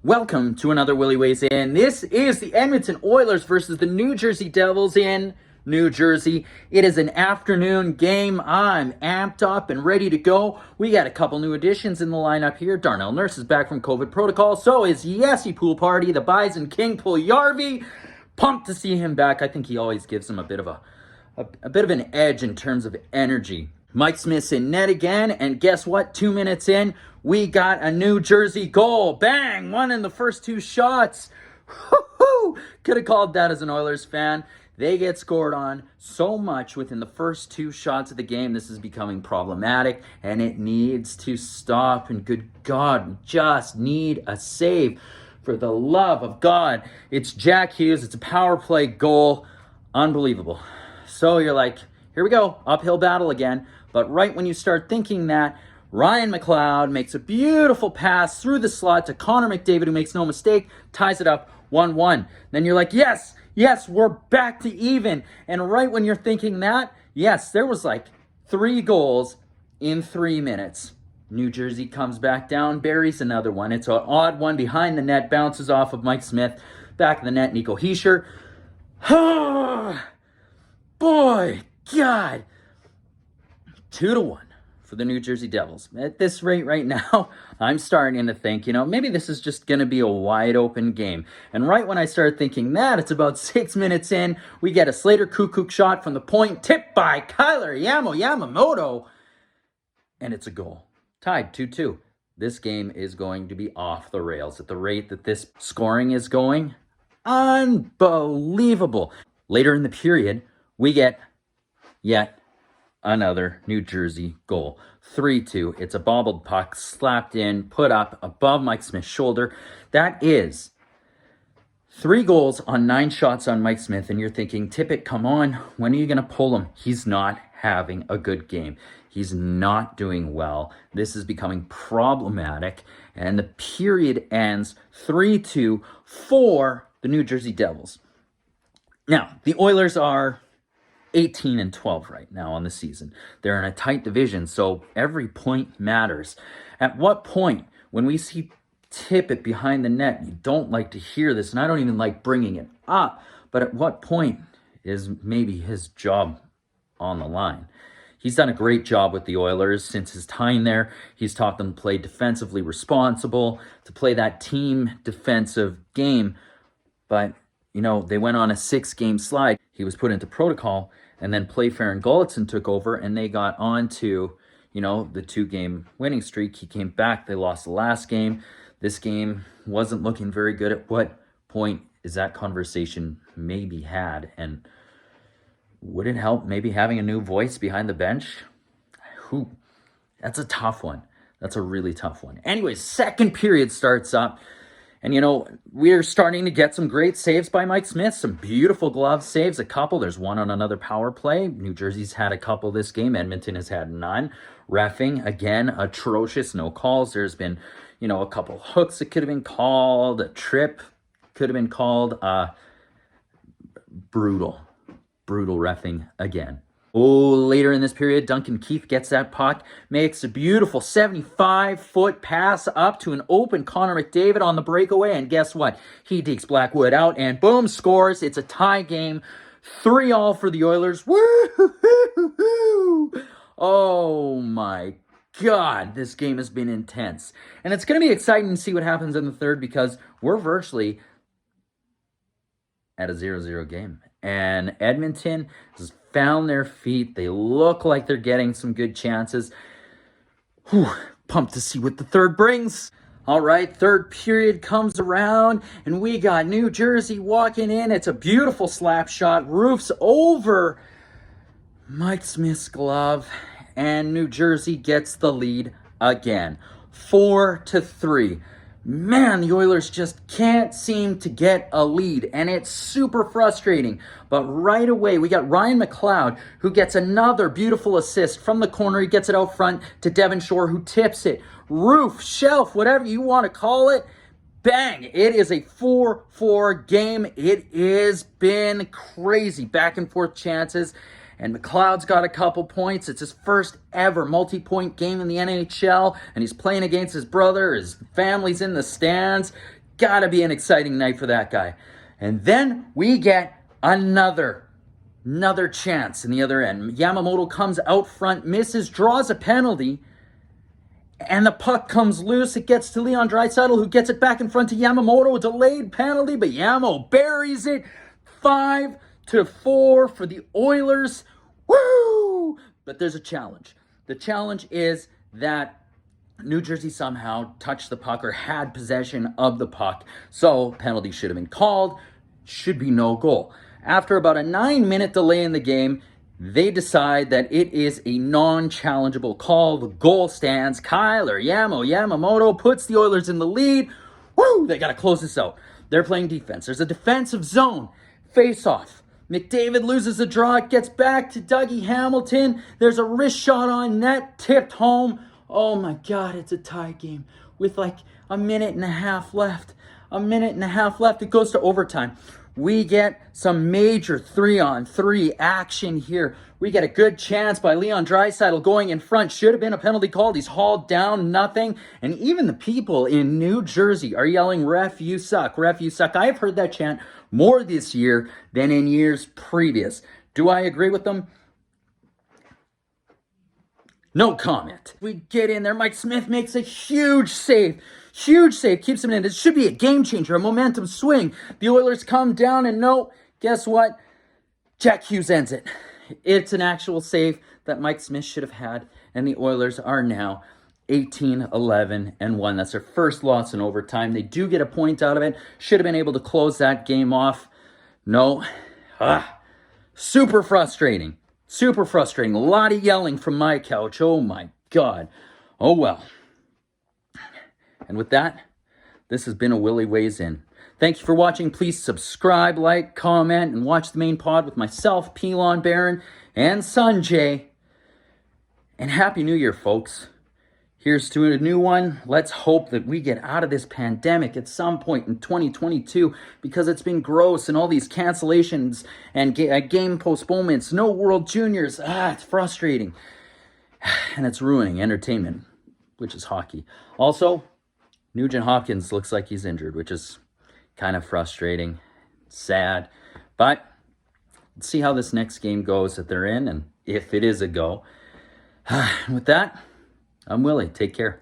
Welcome to another Willy Weighs In. This is the Edmonton Oilers versus the New Jersey Devils in New Jersey. It is an afternoon game. I'm amped up and ready to go. We got a couple new additions in the lineup here. Darnell Nurse is back from COVID protocol. So is Yessi Pool Party, the Bison King Puljujarvi. Pumped to see him back. I think he always gives him a bit of an edge in terms of energy. Mike Smith's in net again, and guess what? 2 minutes in, we got a New Jersey goal. Bang! One in the first two shots. Woo-hoo! Could have called that as an Oilers fan. They get scored on so much within the first two shots of the game. This is becoming problematic, and it needs to stop. And good God, we just need a save. For the love of God. It's Jack Hughes. It's a power play goal. Unbelievable. So you're like, here we go, uphill battle again. But right when you start thinking that, Ryan McLeod makes a beautiful pass through the slot to Connor McDavid, who makes no mistake, ties it up 1-1. Then you're like, yes, we're back to even. And right when you're thinking that, yes, there was like 3 goals in 3 minutes. New Jersey comes back down, buries another one. It's an odd one behind the net, bounces off of Mike Smith. Back of the net, Nico Hischier. Boy, God. 2-1 for the New Jersey Devils. At this rate right now, I'm starting to think, maybe this is just going to be a wide open game. And right when I start thinking that, it's about 6 minutes in, we get a Slater Kukuk shot from the point, tipped by Kyler Yamamoto, and it's a goal. Tied 2-2. This game is going to be off the rails at the rate that this scoring is going. Unbelievable. Later in the period, we get yet another New Jersey goal. 3-2. It's a bobbled puck slapped in, put up above Mike Smith's shoulder. That is 3 goals on 9 shots on Mike Smith, and you're thinking, Tippett, come on, when are you going to pull him? He's not having a good game. He's not doing well. This is becoming problematic, and the period ends 3-2 for the New Jersey Devils. Now, the Oilers are 18-12 right now on the season. They're in a tight division, so every point matters. At what point, when we see Tippett behind the net, you don't like to hear this, and I don't even like bringing it up, but at what point is maybe his job on the line? He's done a great job with the Oilers since his time there. He's taught them to play defensively responsible, to play that team defensive game. But, they went on a 6-game slide. He was put into protocol, and then Playfair and Gulletson took over, and they got on to, the 2-game winning streak. He came back. They lost the last game. This game wasn't looking very good. At what point is that conversation maybe had? And would it help maybe having a new voice behind the bench? That's a tough one. That's a really tough one. Anyways, second period starts up. And, we're starting to get some great saves by Mike Smith. Some beautiful glove saves, a couple. There's one on another power play. New Jersey's had a couple this game. Edmonton has had none. Reffing, again, atrocious. No calls. There's been, a couple hooks that could have been called. A trip could have been called. Brutal reffing again. Later in this period, Duncan Keith gets that puck, makes a beautiful 75-foot pass up to an open Connor McDavid on the breakaway, and guess what? He dekes Blackwood out, and boom, scores. It's a tie game. 3-3 for the Oilers. Woo-hoo-hoo-hoo! Oh my God, this game has been intense. And it's going to be exciting to see what happens in the third, because we're virtually at a 0-0 game. And Edmonton has found their feet. They look like they're getting some good chances. Pumped to see what the third brings. All right, third period comes around, and we got New Jersey walking in. It's a beautiful slap shot. Roofs over Mike Smith's glove, and New Jersey gets the lead again. 4-3. Man, the Oilers just can't seem to get a lead, and it's super frustrating. But right away, we got Ryan McLeod, who gets another beautiful assist from the corner. He gets it out front to Devon Shore, who tips it. Roof, shelf, whatever you want to call it. Bang! It is a 4-4 game. It has been crazy. Back and forth chances. And McLeod's got a couple points. It's his first ever multi-point game in the NHL, and he's playing against his brother. His family's in the stands. Gotta be an exciting night for that guy. And then we get another chance in the other end. Yamamoto comes out front, misses, draws a penalty, and the puck comes loose. It gets to Leon Draisaitl, who gets it back in front to Yamamoto. A delayed penalty, but Yamo buries it. 5-4 for the Oilers. Woo! But there's a challenge. The challenge is that New Jersey somehow touched the puck or had possession of the puck. So penalty should have been called. Should be no goal. After about a 9-minute delay in the game, they decide that it is a non-challengeable call. The goal stands. Yamamoto puts the Oilers in the lead. Woo! They got to close this out. They're playing defense. There's a defensive zone. Face-off. McDavid loses the draw. It gets back to Dougie Hamilton. There's a wrist shot on net. Tipped home. Oh my God, it's a tie game with like a minute and a half left. It goes to overtime. We get some major 3-on-3 action here. We get a good chance by Leon Draisaitl going in front. Should have been a penalty called. He's hauled down, nothing. And even the people in New Jersey are yelling, "Ref, you suck. Ref, you suck." I've heard that chant more this year than in years previous. Do I agree with them? No comment. We get in there. Mike Smith makes a huge save. Keeps him in. It should be a game changer, a momentum swing. The Oilers come down and no, guess what? Jack Hughes ends it. It's an actual save that Mike Smith should have had, and the Oilers are now 18-11-1. That's their first loss in overtime. They do get a point out of it. Should have been able to close that game off. No. Super frustrating. A lot of yelling from my couch. Oh my God. Oh well. And with that, this has been a Willy Weighs In. Thank you for watching. Please subscribe, like, comment, and watch the main pod with myself, Pelon Baron, and Sanjay. And Happy New Year, folks. Here's to a new one. Let's hope that we get out of this pandemic at some point in 2022, because it's been gross and all these cancellations and game postponements, no World Juniors. It's frustrating. And it's ruining entertainment, which is hockey. Also, Nugent Hopkins looks like he's injured, which is kind of frustrating, sad. But let's see how this next game goes that they're in, and if it is a go. With that, I'm Willy. Take care.